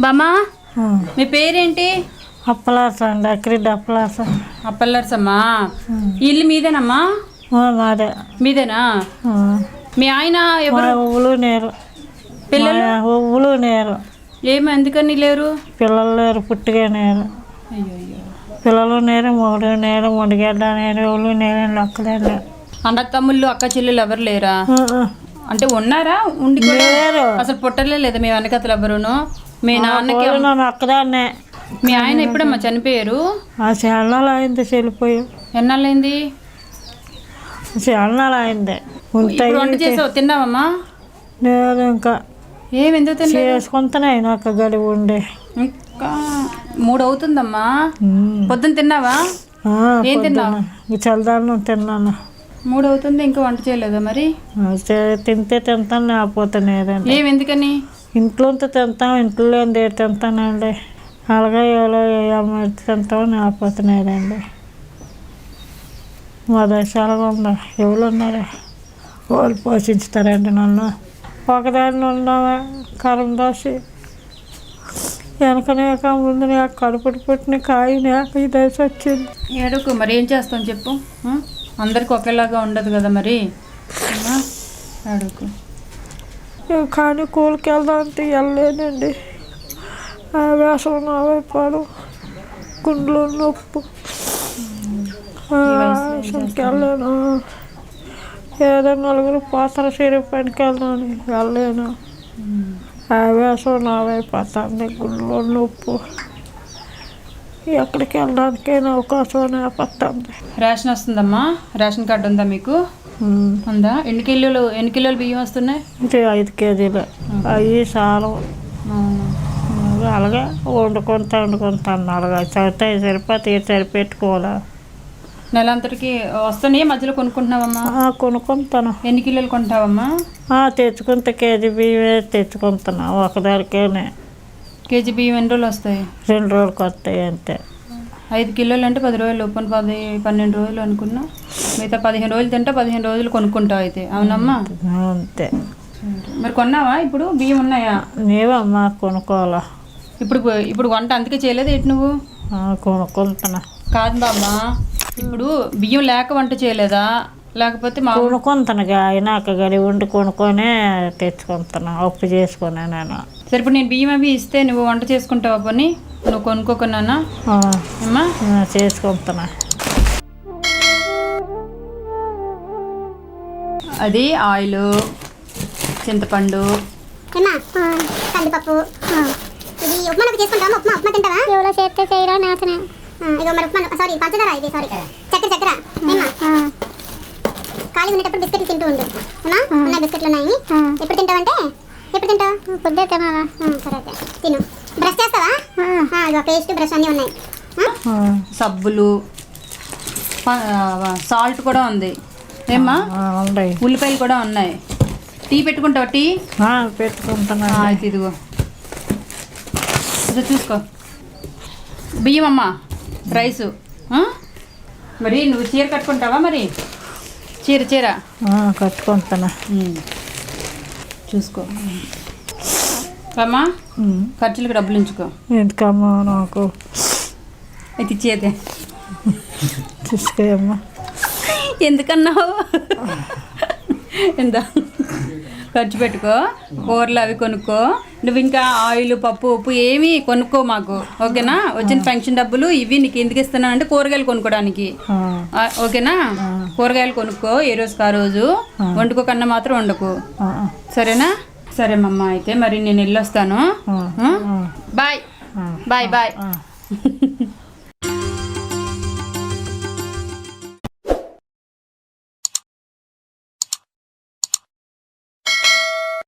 బామ్మా మీ పేరేంటి? అప్పలాస అండి, అక్కిరెడ్డి అప్పలాస. అప్పల్లర్సమ్మా. ఇల్లు మీదేనమ్మా? మాదే. మీదేనా? మీ ఆయన ఎవరు? ఊళ్ళు నేరు. పిల్లలు? ఊళ్ళు నేరు. ఏమి ఎందుకని లేరు? పిల్లలు లేరు, పుట్టిగా నేరు. అయ్యో. పిల్లలు నేరు, మొగుడు నేరు, మొండిగడ్డ నేరు, ఊళ్ళు నేరు, ఒక్కలేరు. అన్న తమ్ముళ్ళు అక్క చెల్లెలు ఎవరు లేరా? అంటే ఉన్నారా? ఉండి లేరు. అసలు పుట్టలే లేదా మీ వెనకతలు ఎవరును? మీ నాన్నకి ఒక్కదాన్నే. మీ ఆయన ఎప్పుడమ్మా చనిపోయారు? చాలాలు అయింది, చెల్లిపోయి. ఎన్నాళ్ళైంది? చాలాలు అయింది. వంట చేసావు, తిన్నావమ్మా? లేదు ఇంకా. ఏమి ఎందుకు తిన్నా? చేసుకుంటున్నాయి నాకు గడి ఉండి. ఇంకా 3 అవుతుందమ్మా. పొద్దున్న తిన్నావా? ఏం తిన్నావు? చల్లదాన్ని తిన్నాను. 3 అవుతుంది, ఇంకా వంట చేయలేదా మరి? తింటే తింటాను, లేకపోతే లేదండి. ఏమి ఎందుకని? ఇంట్లో తింటాం, ఇంట్లో తింటానండి. అలాగే ఎవరో తింటాం, లేకపోతే లేదండి. మా దేశాలుగా ఉందా, ఎవరు ఉన్నారు వాళ్ళు పోషించుతారండి నన్ను. ఒకదాన్ని ఉన్నావా కరం దోసి వెనకనేక ముందు కడుపుటి పుట్టిన కాయనాక ఈ దశ వచ్చింది. ఏడుకు మరి ఏం చేస్తాం చెప్పు? అందరికి ఒకేలాగా ఉండదు కదా మరి. అడుగు. కానీ కూలికి వెళ్దాం అంటే వెళ్ళలేనండి. వేసం నవ్వైపోవడం, గుండెలో నొప్పు, వేసంకి వెళ్ళాను. ఏదో నలుగురు పోతారు సిరి పనికి వెళ్దామని వెళ్ళలేను. వేసం నవ్వైపోతుంది, గుండెలో నొప్పు. ఎక్కడికి వెళ్ళడానికి అవకాశం నేపడుతుంది. రేషన్ వస్తుందమ్మా? రేషన్ కార్డు ఉందా మీకు? ఉందా? ఎన్ని కిలోలు బియ్యం వస్తున్నాయి? 5 కేజీలు. అవి చాలా అలాగే వండుకుంటాను. అలాగా చదువుతాయి, సరిపోతాయి, సరిపెట్టుకోవాలా. నెలంతటికి వస్తున్నాయి, మధ్యలో కొనుక్కుంటున్నావమ్మా? కొనుక్కుంటాను. ఎన్ని కిలోలు కొంటావమ్మా? తెచ్చుకుంటే కేజీ బియ్యమే తెచ్చుకుంటున్నా ఒకదానికేనే. కేజీ బియ్యం ఎన్ని రోజులు వస్తాయి? 2 రోజులకు వస్తాయి అంతే. 5 కిలోలు అంటే 10 రోజులు, 12 రోజులు అనుకున్నా. మిగతా 15 రోజులు తింటే 15 రోజులు కొనుక్కుంటావు అయితే, అవునమ్మా? అంతే. మరి కొన్నావా? ఇప్పుడు బియ్యం ఉన్నాయా? నీవమ్మా కొనుక్కోవాలా. ఇప్పుడు వంట అందుకే చేయలేదు ఏంటి నువ్వు? కొనుక్కుంటున్నా. కాదు బామ్మా, ఇప్పుడు బియ్యం లేక వంట చేయలేదా? లేకపోతే కొనుక్కుంటానుగా, అయినాక గడి వండి కొనుక్కొని తెచ్చుకుంటున్నా, ఉప్పు చేసుకున్నా నేను. సరే, ఇప్పుడు నేను బియ్యం అవి ఇస్తే నువ్వు వంట చేసుకుంటావా? పని నువ్వు కొనుక్కోకున్నానా అమ్మా? చేసుకుంటున్నా. అది ఆయిల్, చింతపండు, కందిపప్పు. ఇది ఉప్మా చేసుకుంటావా? ఉప్మా తింటావా? ఎవరో చేస్తే చేయరా నాశనం. ఇగో మరి ఉప్మా, సారీ పంచదార, ఇది సారీ చక్కెర. ఖాళీ ఉండేటప్పుడు బిస్కెట్లు తింటూ ఉండు. ఉన్నాయి బిస్కెట్లు ఉన్నాయి. ఎప్పుడు తింటావంటే ఎప్పుడు తింటావు? పొద్దుే తినాలా? సరే అయితే తిను. బ్రష్ చేస్తావా? ఇగో పేస్ట్, బ్రష్ అన్నీ ఉన్నాయి. సబ్బులు, సాల్ట్ కూడా ఉంది ఏమ్మా? ఉల్లిపాయలు కూడా ఉన్నాయి. టీ పెట్టుకుంటావా? టీ పెట్టుకుంటున్నా. అయితే ఇదిగో చూసుకో. బియ్యం అమ్మా, రైసు. మరి నువ్వు చీర కట్టుకుంటావా? మరి చీర కట్టుకుంటున్నా. చూసుకో అమ్మా, ఖర్చులకు డబ్బులు ఉంచుకో. ఎందుకమ్మా నాకు? అయితే ఇచ్చేదే చూసుకోమ్మా. ఎందుకన్నావు? ఎంత ఖర్చు పెట్టుకో, కూరలు అవి కొనుక్కో. నువ్వు ఇంకా ఆయిల్, పప్పు, ఉప్పు ఏమీ కొనుక్కో మాకు, ఓకేనా? వచ్చిన పెన్షన్ డబ్బులు ఇవి నీకు ఎందుకు ఇస్తున్నాను అంటే కూరగాయలు కొనుక్కోడానికి, ఓకేనా? కూరగాయలు కొనుక్కో, ఏ రోజుకి ఆ రోజు. వండుకోకన్నా మాత్రం వండుకో, సరేనా? సరేమమ్మా, అయితే మరి నేను వెళ్ళొస్తాను. Bye bye bye.